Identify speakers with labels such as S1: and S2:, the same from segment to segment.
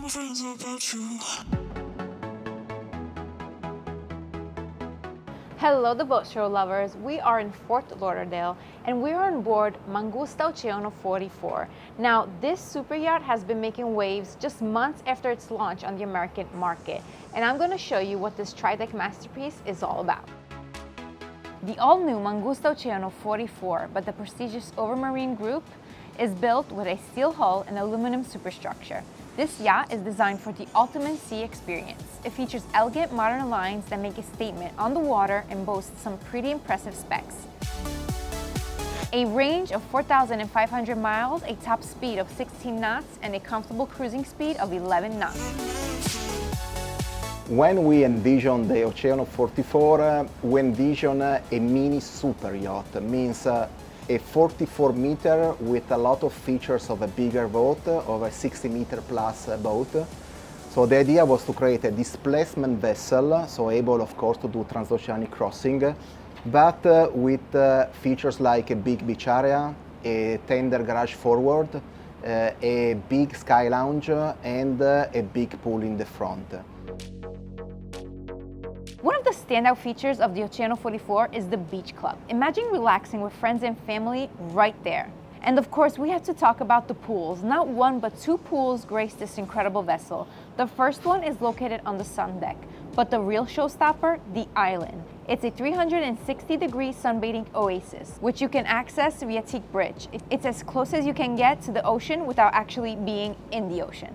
S1: my friends about you.
S2: Hello, the boat show lovers. We are in Fort Lauderdale and we are on board Mangusta Oceano 44. Now, this super yacht has been making waves just months after its launch on the American market, and I'm going to show you what this tri-deck masterpiece is all about. The all-new Mangusta Oceano 44 by the prestigious Overmarine group is built with a steel hull and aluminum superstructure. This yacht is designed for the ultimate sea experience. It features elegant modern lines that make a statement on the water and boasts some pretty impressive specs. A range of 4,500 miles, a top speed of 16 knots, and a comfortable cruising speed of 11 knots.
S3: When we envision the Oceano 44, we envision a mini super yacht. Means a 44 meter with a lot of features of a bigger boat, of a 60 meter plus boat. So the idea was to create a displacement vessel, so able of course to do transoceanic crossing, but with features like a big beach area, a tender garage forward, a big sky lounge, and a big pool in the front.
S2: One of the standout features of the Oceano 44 is the beach club. Imagine relaxing with friends and family right there. And of course, we have to talk about the pools. Not one, but two pools grace this incredible vessel. The first one is located on the sun deck, but the real showstopper, the island. It's a 360-degree sunbathing oasis, which you can access via teak bridge. It's as close as you can get to the ocean without actually being in the ocean.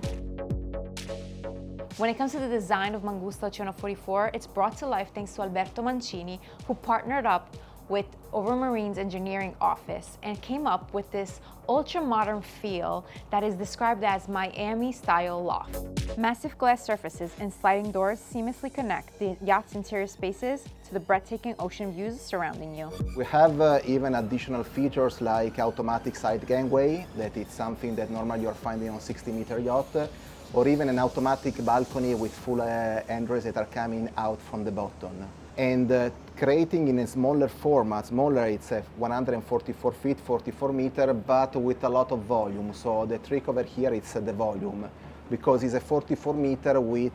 S2: When it comes to the design of Mangusta Oceano 44, it's brought to life thanks to Alberto Mancini, who partnered up with Overmarine's engineering office and came up with this ultra-modern feel that is described as Miami-style loft. Massive glass surfaces and sliding doors seamlessly connect the yacht's interior spaces to the breathtaking ocean views surrounding you.
S3: We have even additional features like automatic side gangway, that is something that normally you're finding on 60-meter yacht, or even an automatic balcony with full handrails that are coming out from the bottom. And creating in a smaller format, it's 144 feet, 44 meter, but with a lot of volume. So the trick over here is the volume, because it's a 44 meter with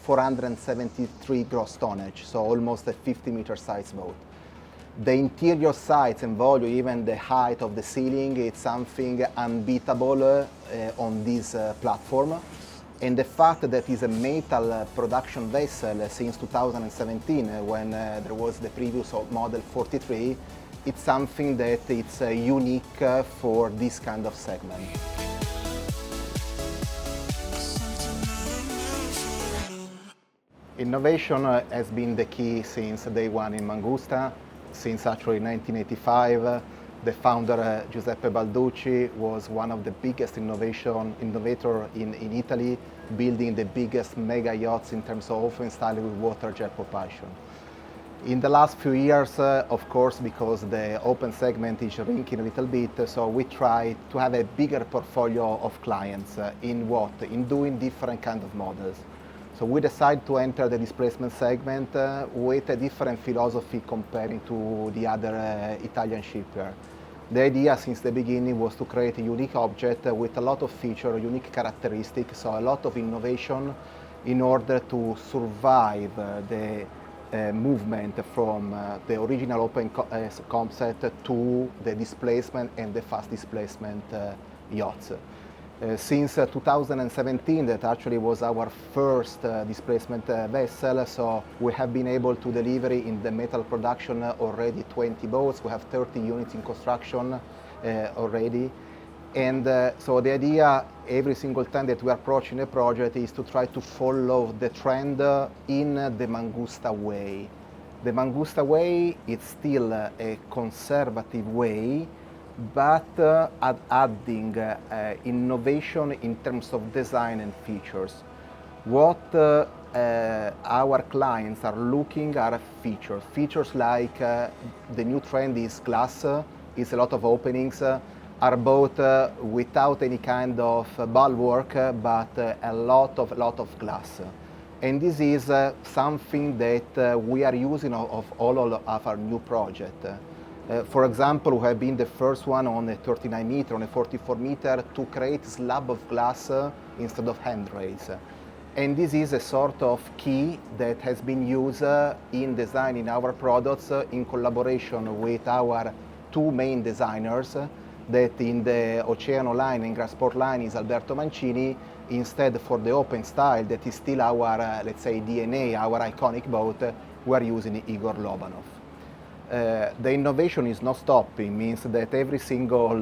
S3: 473 gross tonnage, so almost a 50-meter size boat. The interior size and volume, even the height of the ceiling, it's something unbeatable on this platform. And the fact that it's a metal production vessel since 2017, when there was the previous model 43, it's something that it's unique for this kind of segment. Innovation has been the key since day one in Mangusta. Since actually 1985, the founder Giuseppe Balducci was one of the biggest innovator in Italy, building the biggest mega yachts in terms of open style with water jet propulsion. In the last few years, of course, because the open segment is shrinking a little bit, so we try to have a bigger portfolio of clients in doing different kind of models. So we decided to enter the displacement segment with a different philosophy comparing to the other Italian shipyard. The idea since the beginning was to create a unique object with a lot of features, unique characteristics, so a lot of innovation in order to survive the movement from the original open concept to the displacement and the fast displacement yachts. Since 2017, that actually was our first displacement vessel, so we have been able to deliver in the metal production already 20 boats. We have 30 units in construction already. And so the idea every single time that we are approaching a project is to try to follow the trend in the Mangusta way. The Mangusta way is still a conservative way, but adding innovation in terms of design and features. What our clients are looking at features. Features like the new trend is glass, is a lot of openings, are both without any kind of bulwark, but a lot of glass. And this is something that we are using of all of our new projects. For example, we have been the first one on a 39 meter, on a 44 meter to create slab of glass instead of handrails. And this is a sort of key that has been used in designing our products in collaboration with our two main designers, that in the Oceano line and Grassport line is Alberto Mancini. Instead, for the open style, that is still our, let's say, DNA, our iconic boat, we are using Igor Lobanov. The innovation is not stopping, means that every single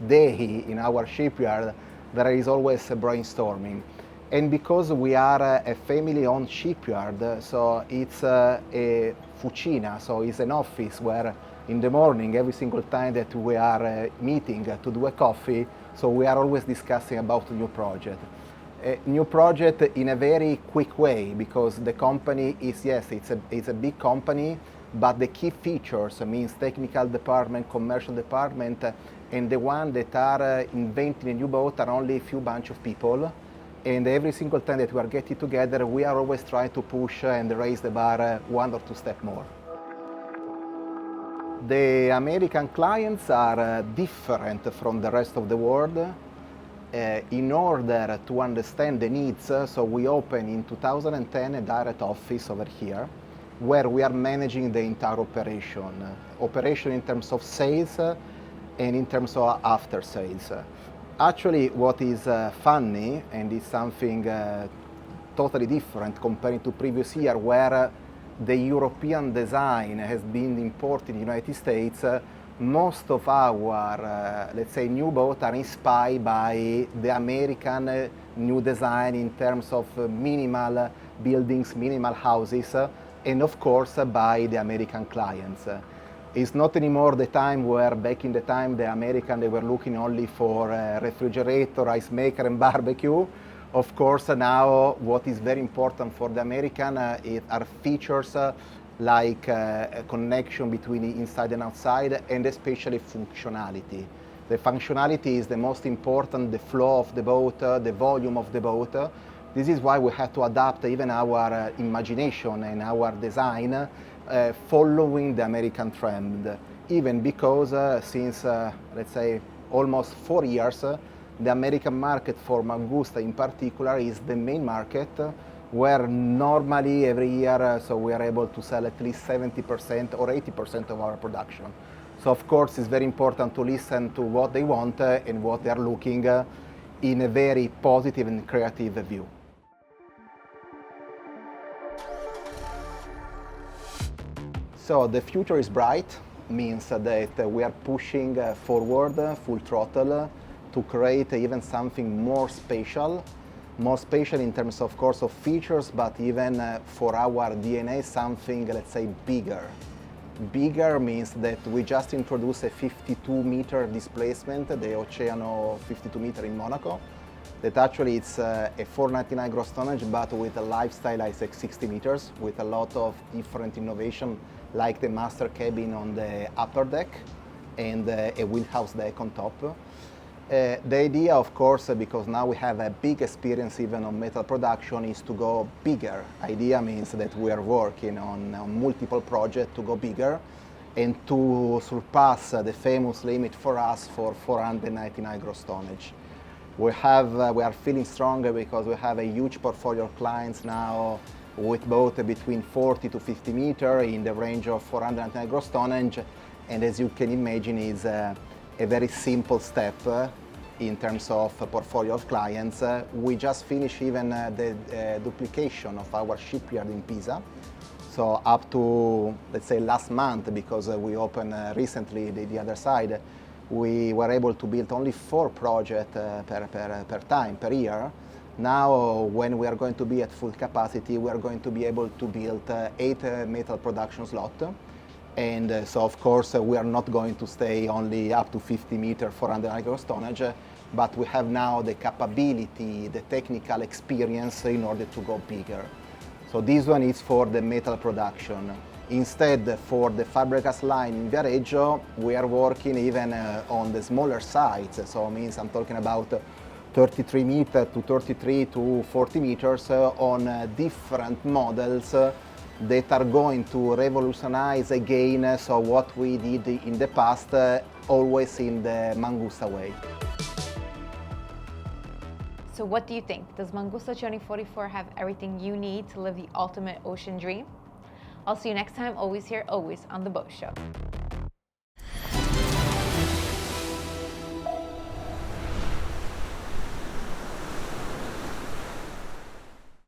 S3: day in our shipyard there is always a brainstorming. And because we are a family-owned shipyard, so it's a fucina, so it's an office where in the morning, every single time that we are meeting to do a coffee, so we are always discussing about a new project. A new project in a very quick way, because the company is, yes, it's a big company, but the key features means technical department, commercial department, and the one that are inventing a new boat are only a few bunch of people. And every single time that we are getting together, we are always trying to push and raise the bar one or two steps more. The American clients are different from the rest of the world. In order to understand the needs, so we opened in 2010 a direct office over here, where we are managing the entire operation in terms of sales and in terms of after sales. Actually, what is funny, and is something totally different compared to previous year, where the European design has been imported in the United States, most of our, let's say, new boats are inspired by the American new design in terms of minimal buildings, minimal houses, and of course by the American clients. It's not anymore the time where back in the time the American, they were looking only for refrigerator, ice maker and barbecue. Of course now what is very important for the American are features like a connection between inside and outside, and especially functionality. The functionality is the most important, the flow of the boat, the volume of the boat. This is why we had to adapt even our imagination and our design following the American trend, even because since, let's say, almost 4 years, the American market for Mangusta in particular is the main market, where normally every year so we are able to sell at least 70% or 80% of our production. So of course it's very important to listen to what they want and what they are looking in a very positive and creative view. So the future is bright, means that we are pushing forward full throttle to create even something more spatial in terms, of course, of features, but even for our DNA, something, let's say, bigger. Bigger means that we just introduced a 52-meter displacement, the Oceano 52-meter in Monaco, that actually it's a 499 gross tonnage, but with a lifestyle I say 60 meters, with a lot of different innovation, like the master cabin on the upper deck and a wheelhouse deck on top. The idea, of course, because now we have a big experience even on metal production, is to go bigger. Idea means that we are working on multiple projects to go bigger and to surpass the famous limit for us for 499 gross tonnage. We are feeling stronger because we have a huge portfolio of clients now with both between 40 to 50 meter in the range of 499 gross tonnage, and as you can imagine, is a very simple step in terms of portfolio of clients. We just finished even the duplication of our shipyard in Pisa. So up to, let's say, last month, because we opened recently the other side, we were able to build only 4 projects per year. Now, when we are going to be at full capacity, we are going to be able to build 8 metal production slots. And so, of course, we are not going to stay only up to 50 meters for under gross tonnage, but we have now the capability, the technical experience in order to go bigger. So this one is for the metal production. Instead, for the fiberglass line in Viareggio, we are working even on the smaller sites. So it means I'm talking about 33 meters to 33 to 40 meters on different models that are going to revolutionize again so what we did in the past, always in the Mangusta way.
S2: So what do you think? Does Mangusta Oceano 44 have everything you need to live the ultimate ocean dream? I'll see you next time, always here, always on The Boat Show.